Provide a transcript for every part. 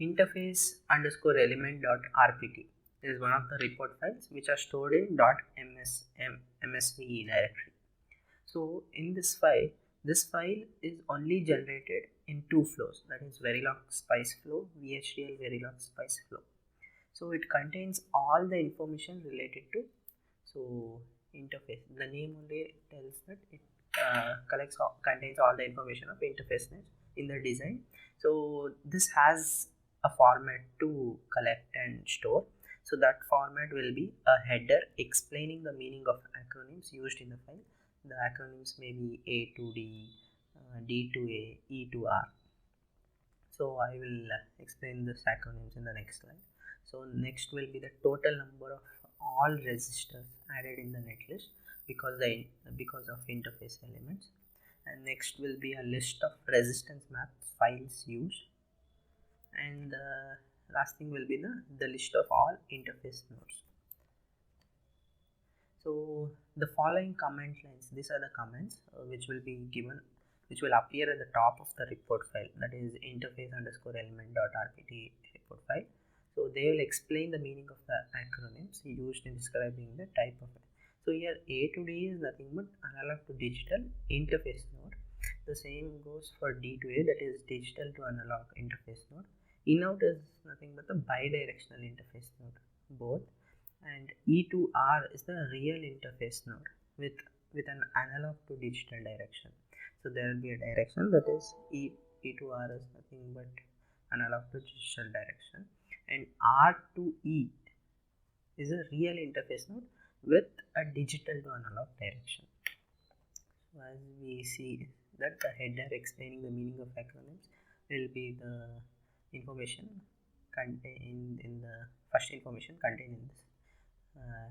interface underscore element dot rpt is one of the report files which are stored in .msve directory. So in this file is only generated in two flows, that is Verilog spice flow, VHDL Verilog spice flow. So it contains all the information related to interface. The name only tells that it contains all the information of interface net in the design. So this has a format to collect and store. So that format will be a header explaining the meaning of acronyms used in the file. The acronyms may be A to D, D to A, E to R. So I will explain this acronyms in the next slide. So next will be the total number of all resistors added in the netlist because of interface elements, and next will be a list of resistance map files used, and the last thing will be the list of all interface nodes. So the following comment lines, these are the comments which will appear at the top of the report file, that is interface underscore element dot rpt report file. So they will explain the meaning of the acronyms used in describing the type of it. So here A to D is nothing but analog to digital interface node. The same goes for D to A, that is digital to analog interface node. In-out is nothing but the bidirectional interface node, both. And E to R is the real interface node with an analog to digital direction. So there will be a direction, that is E to R is nothing but analog to digital direction, and R to E is a real interface node with a digital to analog direction. So as we see that the header explaining the meaning of acronyms will be the information contained in the first information contained in this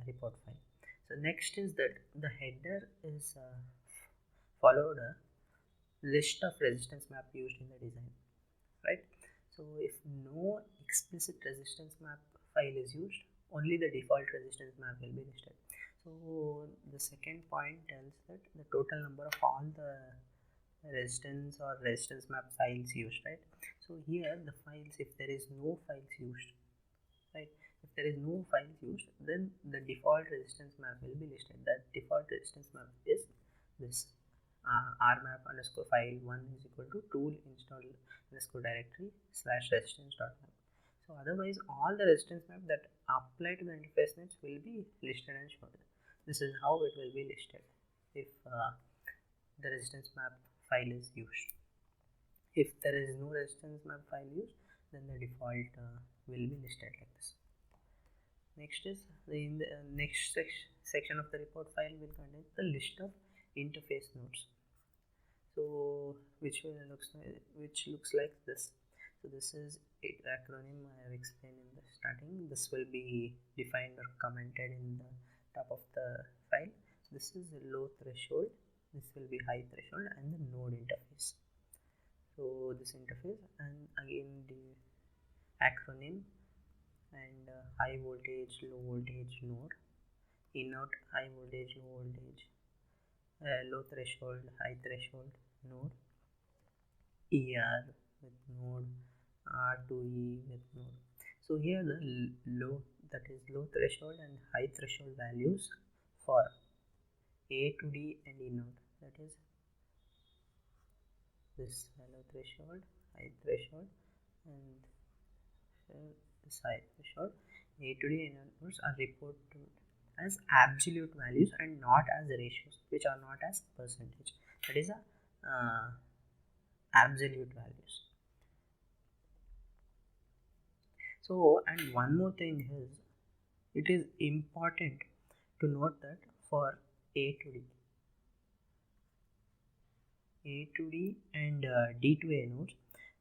report file. So next is that the header is followed a list of resistance map used in the design, right? So if no explicit resistance map file is used, only the default resistance map will be listed. So the second point tells that the total number of all the resistance or resistance map files used, right? So here the files, if there is no files used, right, if there is no files used, then the default resistance map will be listed. That default resistance map is this rmap underscore file 1 is equal to tool install underscore directory slash resistance dot map. So otherwise all the resistance map that apply to the interface nets will be listed and shown. This is how it will be listed if the resistance map file is used. If there is no resistance map file used, then the default will be listed like this. Next is in the next section of the report file will contain the list of interface nodes. So which looks like this. So this is it acronym I have explained in the starting. This will be defined or commented in the top of the file. This is a low threshold, this will be high threshold, and the node interface. So this interface, and again the acronym, and high voltage, low voltage node, in-out, high voltage, low voltage, low threshold, high threshold node, ER with node, R to E with node. So here the low threshold and high threshold values for A to D and in-out, that is this low threshold, high threshold, and this high threshold, A to D and in-outs are reported as absolute values and not as ratios, which are not as percentage. That is a absolute values. So, and one more thing is, it is important to note that for A to D and D to A nodes,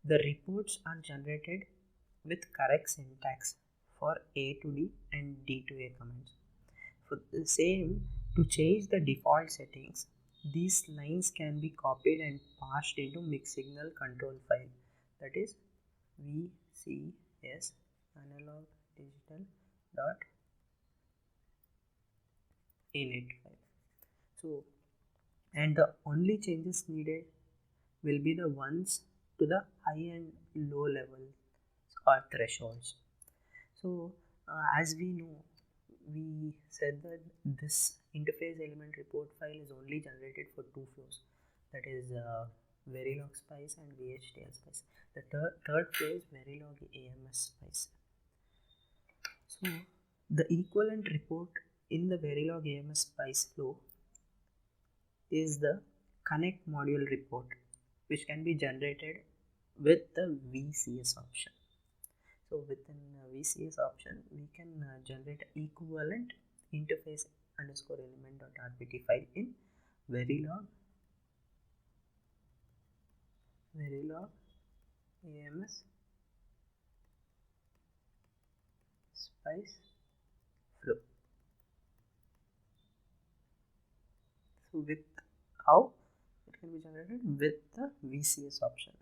the reports are generated with correct syntax for A to D and D to A commands. For the same, to change the default settings, these lines can be copied and passed into mixed signal control file, that is VCS analog digital dot init file. So, and the only changes needed will be the ones to the high and low level or thresholds. So as we know, we said that this interface element report file is only generated for two flows, that is Verilog Spice and VHDL Spice. The third flow is Verilog AMS Spice. So the equivalent report in the Verilog AMS Spice flow is the connect module report, which can be generated with the VCS option. So within VCS option, we can generate equivalent interface underscore element dot rpt file in Verilog AMS Spice flow. So with how it can be generated with the VCS option.